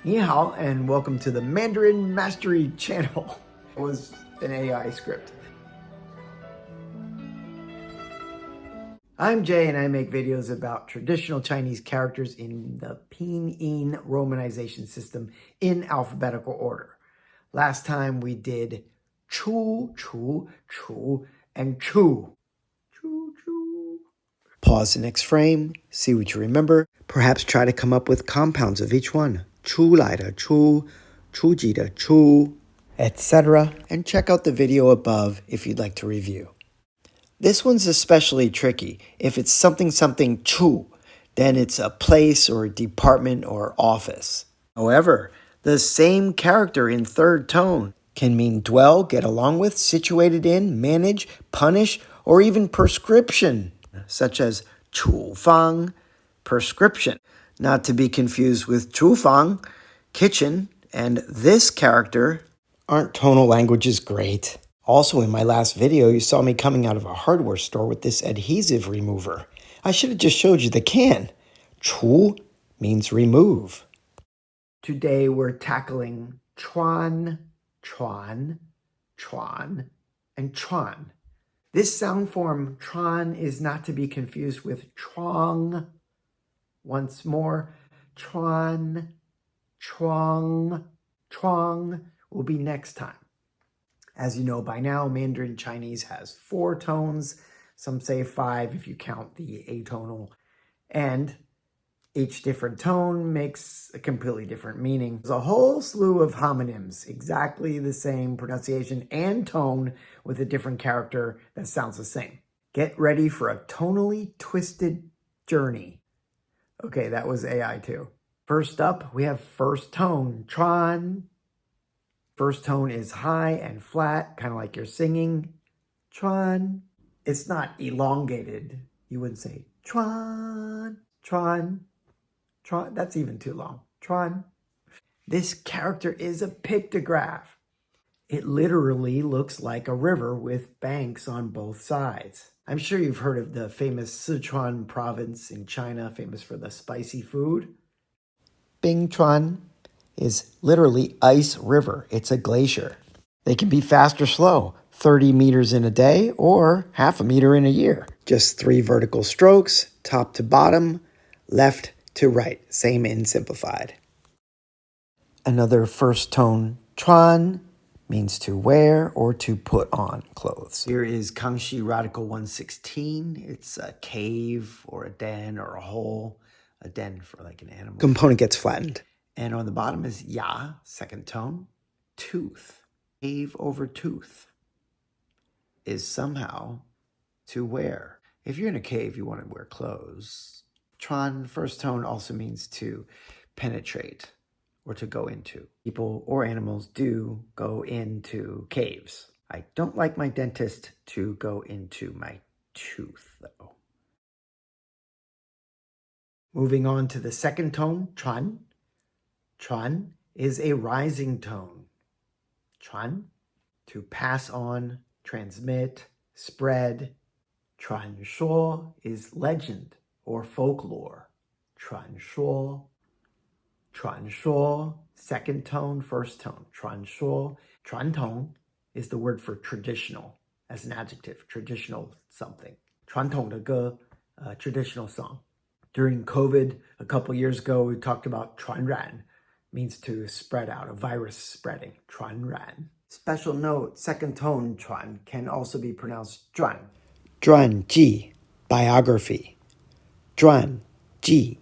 Ni hao, and welcome to the Mandarin Mastery channel. It was an AI script. I'm Jay, and I make videos about traditional Chinese characters in the Pinyin romanization system in alphabetical order. Last time we did chu, chu, chu, and chu. Chu, chu. Pause the next frame, see what you remember. Perhaps try to come up with compounds of each one. Chu lai de chu, chu ji de chu, etc. And check out the video above if you'd like to review. This one's especially tricky. If it's something chu, then it's a place or a department or office. However, the same character in third tone can mean dwell, get along with, situated in, manage, punish, or even prescription, such as chu fang, prescription. Not to be confused with chu fang, kitchen, and this character. Aren't tonal languages great? Also, in my last video, you saw me coming out of a hardware store with this adhesive remover. I should have just showed you the can. Chu means remove. Today we're tackling Chuan, Chuan, Chuan, and Chuan. This sound form, Chuan, is not to be confused with Chuang. Once more, Chuan, Chuang, Chuang will be next time. As you know by now, Mandarin Chinese has 4 tones. Some say 5 if you count the atonal. And each different tone makes a completely different meaning. There's a whole slew of homonyms, exactly the same pronunciation and tone with a different character that sounds the same. Get ready for a tonally twisted journey. Okay, that was AI too. First up, we have first tone, Chuan. First tone is high and flat, kind of like you're singing. Chuan. It's not elongated. You wouldn't say Chuan, Chuan, Chuan. That's even too long. Chuan. This character is a pictograph. It literally looks like a river with banks on both sides. I'm sure you've heard of the famous Sichuan province in China, famous for the spicy food. Bingchuan is literally ice river. It's a glacier. They can be fast or slow, 30 meters in a day or half a meter in a year. Just 3 vertical strokes, top to bottom, left to right, same in simplified. Another first tone, Chuan, means to wear or to put on clothes. Here is Kangxi Radical 116. It's a cave or a den or a hole, a den for like an animal. Component gets flattened. And on the bottom is ya, second tone, tooth. Cave over tooth is somehow to wear. If you're in a cave, you want to wear clothes. Chuan, first tone, also means to penetrate or to go into. People or animals do go into caves. I don't like my dentist to go into my tooth, though. Moving on to the second tone, Chuan. Chuan is a rising tone. Chuan, to pass on, transmit, spread. Chuan shuo is legend or folklore. Chuan shuo. Chuan shuo, second tone, first tone. Chuan shuo. Chuan tong is the word for traditional as an adjective, traditional something. Chuan tong de ge, traditional song. During COVID, a couple years ago, we talked about 传染, means to spread out, a virus spreading, 传染. Special note, second tone, 传, can also be pronounced 转. 传记, biography. 传记.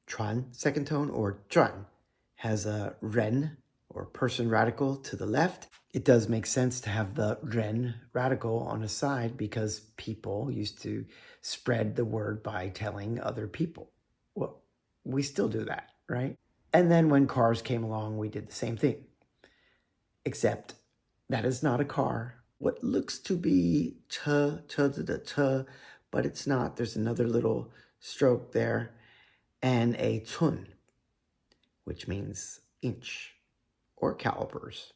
传, second tone, or 转, has a ren, or person radical, to the left. It does make sense to have the ren radical on the side because people used to spread the word by telling other people. Well, we still do that, right? And then when cars came along, we did the same thing. Except that is not a car. What looks to be ch, but it's not. There's another little stroke there. And a cun, which means inch or calipers.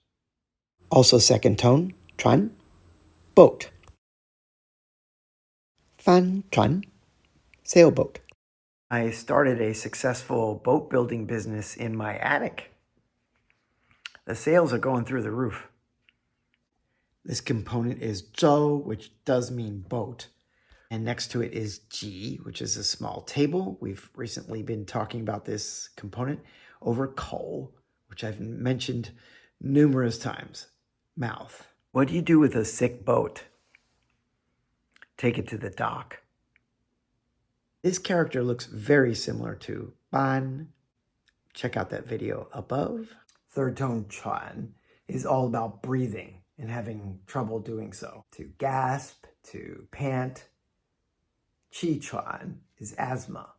Also second tone, 船, boat. 帆船, sailboat. I started a successful boat building business in my attic. The sales are going through the roof. This component is zhou, which does mean boat. And next to it is ji, which is a small table. We've recently been talking about this component over kou, which I've mentioned numerous times, mouth. What do you do with a sick boat? Take it to the dock. This character looks very similar to ban. Check out that video above. Third tone Chuan is all about breathing and having trouble doing so. To gasp, to pant. Chuan is asthma.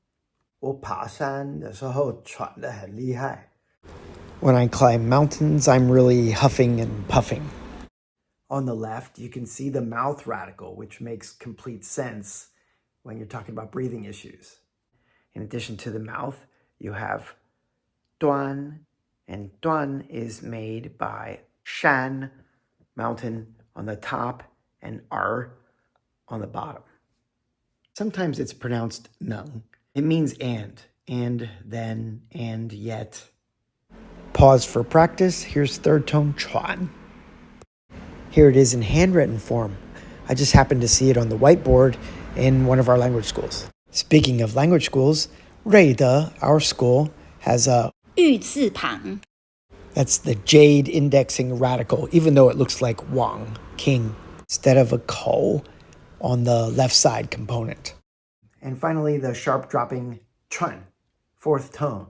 我爬山的时候喘得很厉害. When I climb mountains, I'm really huffing and puffing. On the left, you can see the mouth radical, which makes complete sense when you're talking about breathing issues. In addition to the mouth, you have Zhuan, and Zhuan is made by shan, mountain, on the top, and on the bottom. Sometimes it's pronounced nung. It means and, then, and yet. Pause for practice. Here's third tone Chuan. Here it is in handwritten form. I just happened to see it on the whiteboard in one of our language schools. Speaking of language schools, Ruide, our school, has a 玉字旁. That's the jade indexing radical, even though it looks like Wang, king, instead of a kou on the left side component. And finally, the sharp dropping Chuan, fourth tone.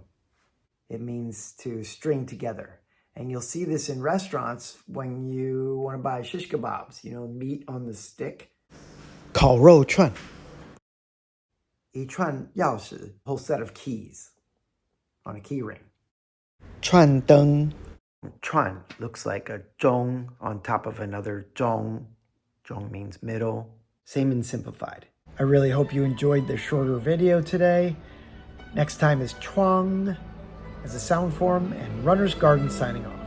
It means to string together. And you'll see this in restaurants when you want to buy shish kebabs, meat on the stick. 烤肉串. 一串钥匙, whole set of keys on a key ring. 串灯. Chuan looks like a Zhong on top of another Zhong. Zhong means middle. Same in simplified. I really hope you enjoyed the shorter video today. Next time is Chuang as a sound form, and Runner's Garden signing off.